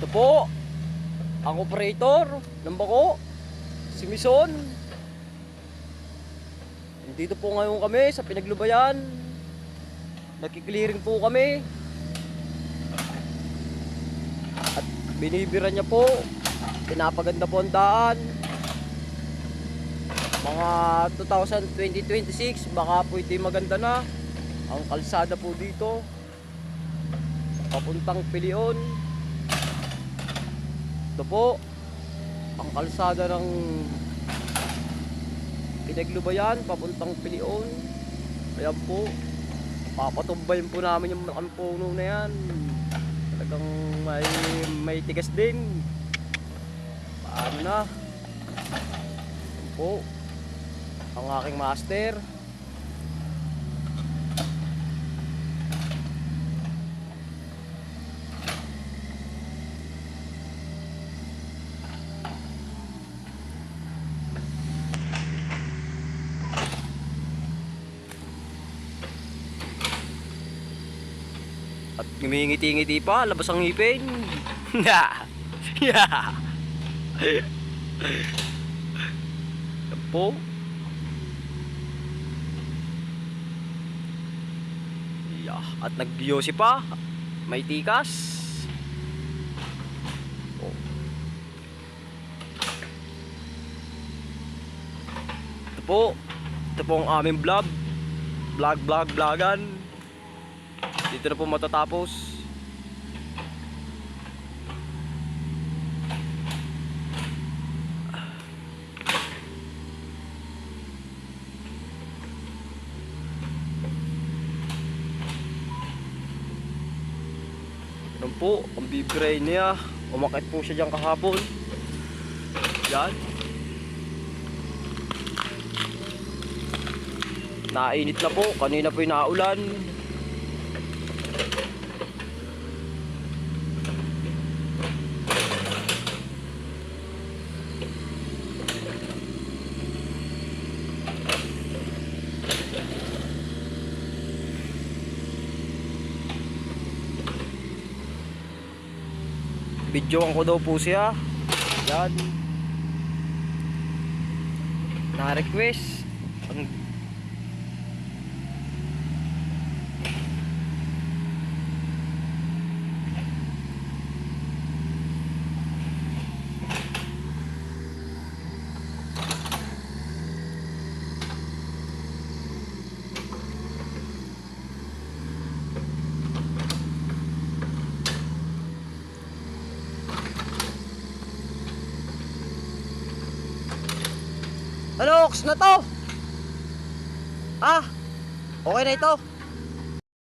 Ito po, ang operator ng bako, si Mison. Dito po ngayon kami sa Pinaglubayan. Nakiklearing po kami. At binibira niya po. Pinapaganda po ang daan. Mga 2026, baka po ito'y maganda na. Ang kalsada po dito, papuntang Pilion. Ito po, ang kalsada ng Pinaglubayan, papuntang Pilion. Ayan po, papatumbayin po namin yung malaking puno na yan. Talagang may tigas din. Paano na? Ayan po, ang aking master. At ngumingiti-ngiti pa, labas ang ngipin. Yan po. At nag-yosi pa. May tikas. Oh. Ito po ang aming vlogan. Dito na po matatapos. Yan po, ang bibray niya. Umakit po siya dyan kahapon. Yan. Nainit na po, kanina po yung naulan. Videoan ko daw po siya. Yan. Na-request. Ano, ox na to? Ah, okay na ito.